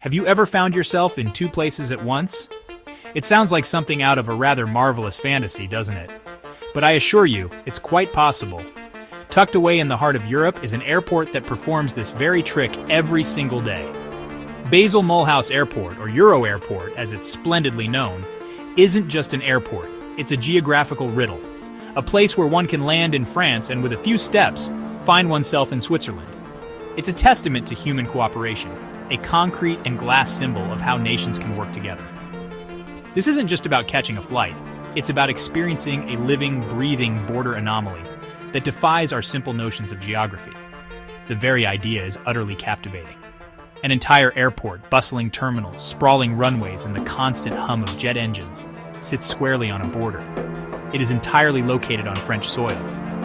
Have you ever found yourself in two places at once? It sounds like something out of a rather marvelous fantasy, doesn't it? But I assure you, it's quite possible. Tucked away in the heart of Europe is an airport that performs this very trick every single day. Basel-Mulhouse Airport, or EuroAirport as it's splendidly known, isn't just an airport, it's a geographical riddle. A place where one can land in France and with a few steps, find oneself in Switzerland. It's a testament to human cooperation, a concrete and glass symbol of how nations can work together. This isn't just about catching a flight, it's about experiencing a living, breathing border anomaly that defies our simple notions of geography. The very idea is utterly captivating. An entire airport, bustling terminals, sprawling runways, and the constant hum of jet engines sits squarely on a border. It is entirely located on French soil,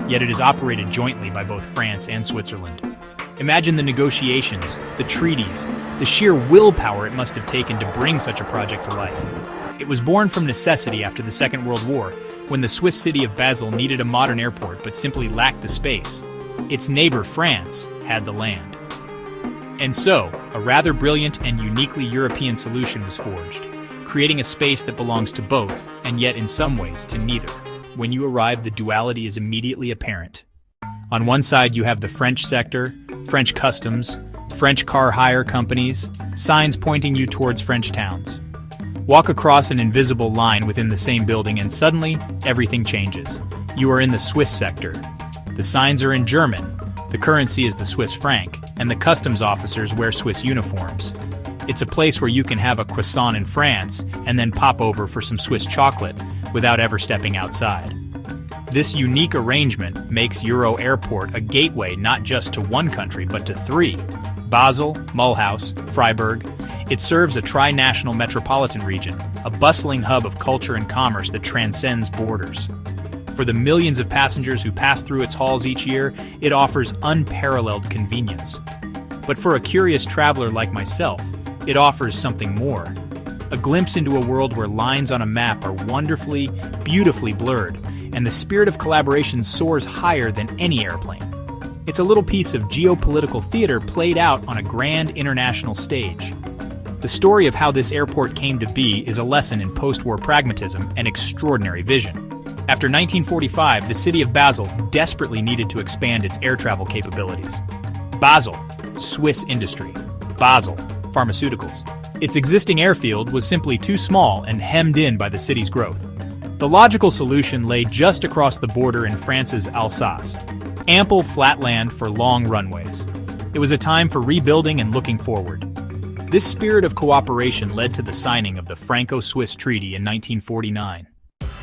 yet it is operated jointly by both France and Switzerland. Imagine the negotiations, the treaties, the sheer willpower it must have taken to bring such a project to life. It was born from necessity after the Second World War, when the Swiss city of Basel needed a modern airport but simply lacked the space. Its neighbor, France, had the land. And so, a rather brilliant and uniquely European solution was forged, creating a space that belongs to both, and yet in some ways to neither. When you arrive, the duality is immediately apparent. On one side, you have the French sector, French customs, French car hire companies, signs pointing you towards French towns. Walk across an invisible line within the same building and suddenly, everything changes. You are in the Swiss sector. The signs are in German, the currency is the Swiss franc, and the customs officers wear Swiss uniforms. It's a place where you can have a croissant in France and then pop over for some Swiss chocolate without ever stepping outside. This unique arrangement makes EuroAirport a gateway not just to one country but to three: Basel, Mulhouse, Freiburg. It serves a tri-national metropolitan region, a bustling hub of culture and commerce that transcends borders. For the millions of passengers who pass through its halls each year, it offers unparalleled convenience. But for a curious traveler like myself, it offers something more. A glimpse into a world where lines on a map are wonderfully, beautifully blurred, and the spirit of collaboration soars higher than any airplane. It's a little piece of geopolitical theater played out on a grand international stage. The story of how this airport came to be is a lesson in post-war pragmatism and extraordinary vision. After 1945, the city of Basel desperately needed to expand its air travel capabilities. Basel, Swiss industry. Basel, pharmaceuticals. Its existing airfield was simply too small and hemmed in by the city's growth. The logical solution lay just across the border in France's Alsace. Ample flat land for long runways. It was a time for rebuilding and looking forward. This spirit of cooperation led to the signing of the Franco-Swiss Treaty in 1949.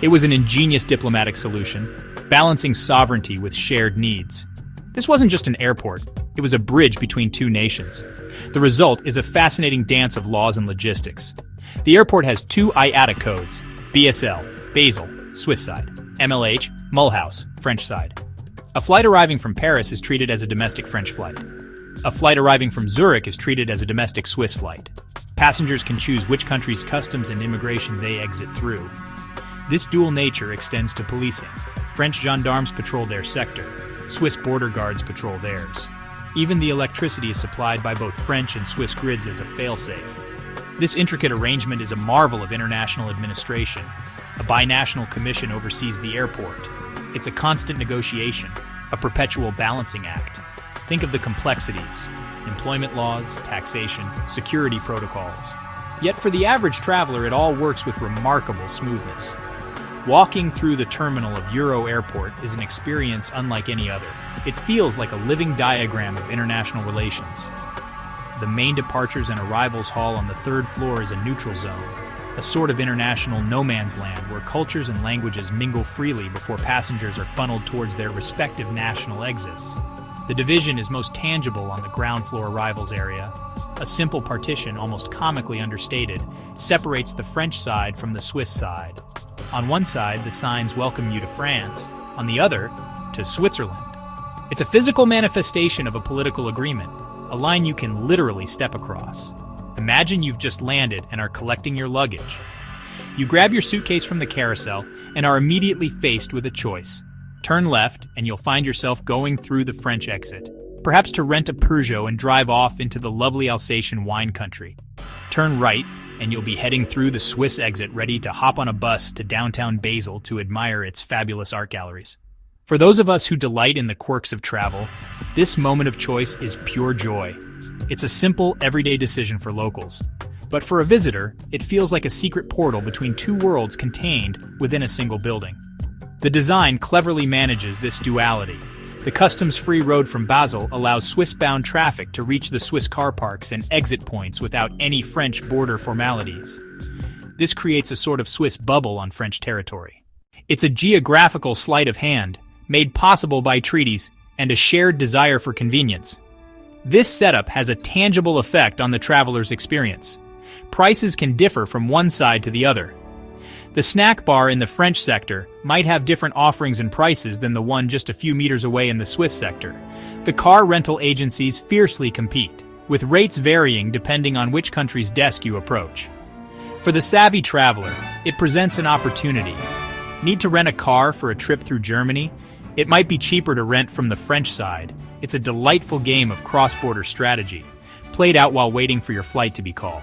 It was an ingenious diplomatic solution, balancing sovereignty with shared needs. This wasn't just an airport, it was a bridge between two nations. The result is a fascinating dance of laws and logistics. The airport has two IATA codes: BSL, Basel, Swiss side; MLH, Mulhouse, French side. A flight arriving from Paris is treated as a domestic French flight. A flight arriving from Zurich is treated as a domestic Swiss flight. Passengers can choose which country's customs and immigration they exit through. This dual nature extends to policing. French gendarmes patrol their sector. Swiss border guards patrol theirs. Even the electricity is supplied by both French and Swiss grids as a fail-safe. This intricate arrangement is a marvel of international administration. A binational commission oversees the airport. It's a constant negotiation, a perpetual balancing act. Think of the complexities: employment laws, taxation, security protocols. Yet for the average traveler, it all works with remarkable smoothness. Walking through the terminal of EuroAirport is an experience unlike any other. It feels like a living diagram of international relations. The main departures and arrivals hall on the third floor is a neutral zone, a sort of international no man's land where cultures and languages mingle freely before passengers are funneled towards their respective national exits. The division is most tangible on the ground floor arrivals area. A simple partition, almost comically understated, separates the French side from the Swiss side. On one side, the signs welcome you to France, on the other, to Switzerland. It's a physical manifestation of a political agreement, a line you can literally step across. Imagine you've just landed and are collecting your luggage. You grab your suitcase from the carousel and are immediately faced with a choice. Turn left and you'll find yourself going through the French exit, perhaps to rent a Peugeot and drive off into the lovely Alsatian wine country. Turn right, and you'll be heading through the Swiss exit, ready to hop on a bus to downtown Basel to admire its fabulous art galleries. For those of us who delight in the quirks of travel, this moment of choice is pure joy. It's a simple, everyday decision for locals. But for a visitor, it feels like a secret portal between two worlds contained within a single building. The design cleverly manages this duality. The customs-free road from Basel allows Swiss-bound traffic to reach the Swiss car parks and exit points without any French border formalities. This creates a sort of Swiss bubble on French territory. It's a geographical sleight of hand, made possible by treaties and a shared desire for convenience. This setup has a tangible effect on the traveler's experience. Prices can differ from one side to the other. The snack bar in the French sector might have different offerings and prices than the one just a few meters away in the Swiss sector. The car rental agencies fiercely compete, with rates varying depending on which country's desk you approach. For the savvy traveler, it presents an opportunity. Need to rent a car for a trip through Germany? It might be cheaper to rent from the French side. It's a delightful game of cross-border strategy, played out while waiting for your flight to be called.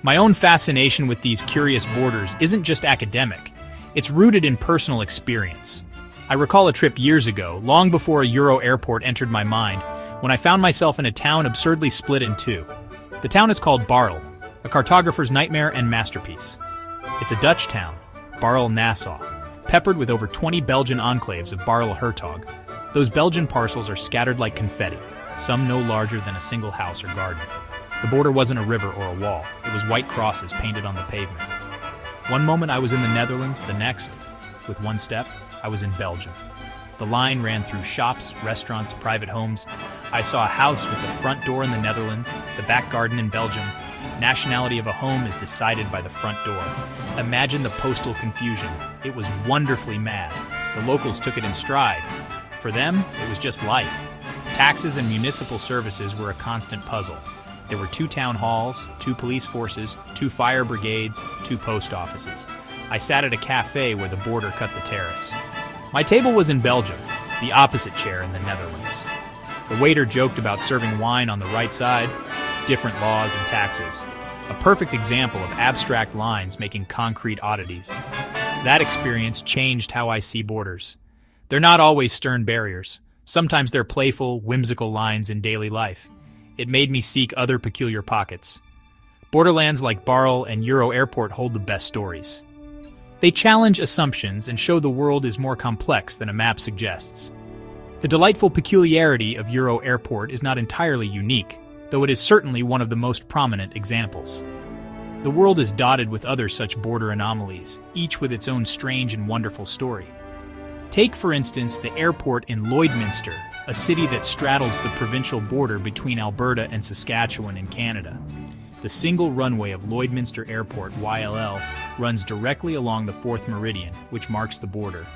My own fascination with these curious borders isn't just academic, it's rooted in personal experience. I recall a trip years ago, long before a EuroAirport entered my mind, when I found myself in a town absurdly split in two. The town is called Basel, a cartographer's nightmare and masterpiece. It's a Dutch town, Basel-Nassau, peppered with over 20 Belgian enclaves of Basel-Hertog. Those Belgian parcels are scattered like confetti, some no larger than a single house or garden. The border wasn't a river or a wall, it was white crosses painted on the pavement. One moment I was in the Netherlands, the next, with one step, I was in Belgium. The line ran through shops, restaurants, private homes. I saw a house with the front door in the Netherlands, the back garden in Belgium. Nationality of a home is decided by the front door. Imagine the postal confusion. It was wonderfully mad. The locals took it in stride. For them, it was just life. Taxes and municipal services were a constant puzzle. There were 2 town halls, 2 police forces, 2 fire brigades, 2 post offices. I sat at a cafe where the border cut the terrace. My table was in Belgium, the opposite chair in the Netherlands. The waiter joked about serving wine on the right side, different laws and taxes. A perfect example of abstract lines making concrete oddities. That experience changed how I see borders. They're not always stern barriers. Sometimes they're playful, whimsical lines in daily life. It made me seek other peculiar pockets. Borderlands like Basel and EuroAirport hold the best stories. They challenge assumptions and show the world is more complex than a map suggests. The delightful peculiarity of EuroAirport is not entirely unique, though it is certainly one of the most prominent examples. The world is dotted with other such border anomalies, each with its own strange and wonderful story. Take, for instance, the airport in Lloydminster, a city that straddles the provincial border between Alberta and Saskatchewan in Canada. The single runway of Lloydminster Airport, YLL, runs directly along the 4th meridian, which marks the border.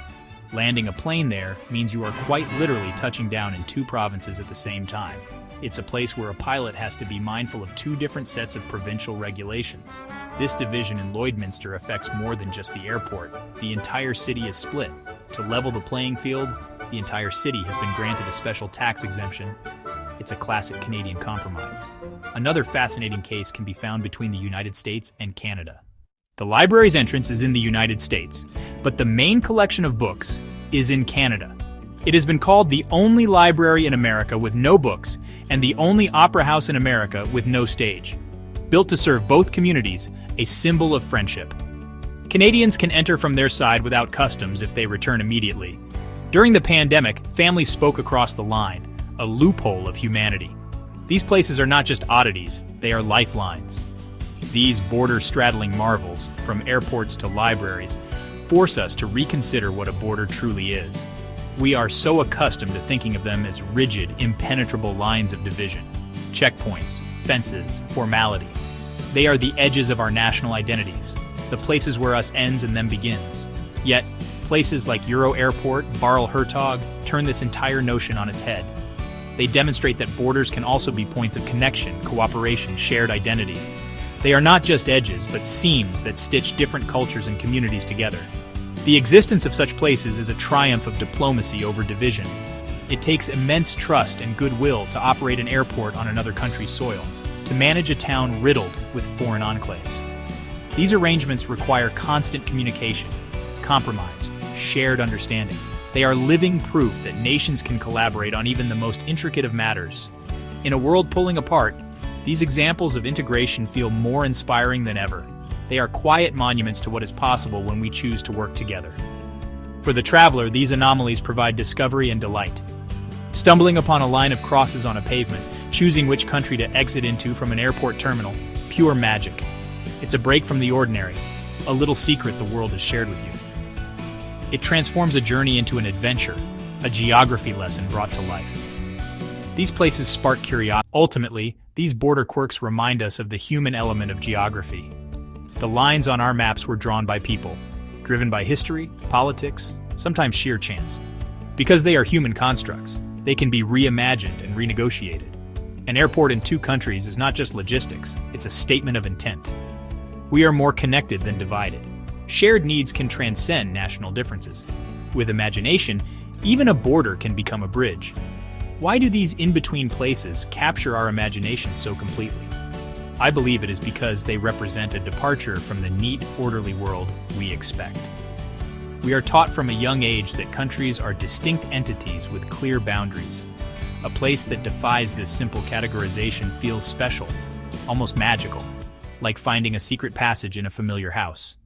Landing a plane there means you are quite literally touching down in 2 provinces at the same time. It's a place where a pilot has to be mindful of 2 different sets of provincial regulations. This division in Lloydminster affects more than just the airport. The entire city is split. To level the playing field, the entire city has been granted a special tax exemption. It's a classic Canadian compromise. Another fascinating case can be found between the United States and Canada. The library's entrance is in the United States, but the main collection of books is in Canada. It has been called the only library in America with no books and the only opera house in America with no stage. Built to serve both communities, a symbol of friendship. Canadians can enter from their side without customs if they return immediately. During the pandemic, families spoke across the line, a loophole of humanity. These places are not just oddities, they are lifelines. These border-straddling marvels, from airports to libraries, force us to reconsider what a border truly is. We are so accustomed to thinking of them as rigid, impenetrable lines of division. Checkpoints, fences, formality. They are the edges of our national identities, the places where us ends and them begins. Yet, places like EuroAirport, Basel-Hertog turn this entire notion on its head. They demonstrate that borders can also be points of connection, cooperation, shared identity. They are not just edges, but seams that stitch different cultures and communities together. The existence of such places is a triumph of diplomacy over division. It takes immense trust and goodwill to operate an airport on another country's soil, to manage a town riddled with foreign enclaves. These arrangements require constant communication, compromise, shared understanding. They are living proof that nations can collaborate on even the most intricate of matters. In a world pulling apart, these examples of integration feel more inspiring than ever. They are quiet monuments to what is possible when we choose to work together. For the traveler, these anomalies provide discovery and delight. Stumbling upon a line of crosses on a pavement, choosing which country to exit into from an airport terminal, pure magic. It's a break from the ordinary, a little secret the world has shared with you. It transforms a journey into an adventure, a geography lesson brought to life. These places spark curiosity. Ultimately, these border quirks remind us of the human element of geography. The lines on our maps were drawn by people, driven by history, politics, sometimes sheer chance. Because they are human constructs, they can be reimagined and renegotiated. An airport in two countries is not just logistics, it's a statement of intent. We are more connected than divided. Shared needs can transcend national differences. With imagination, even a border can become a bridge. Why do these in-between places capture our imagination so completely? I believe it is because they represent a departure from the neat, orderly world we expect. We are taught from a young age that countries are distinct entities with clear boundaries. A place that defies this simple categorization feels special, almost magical, like finding a secret passage in a familiar house.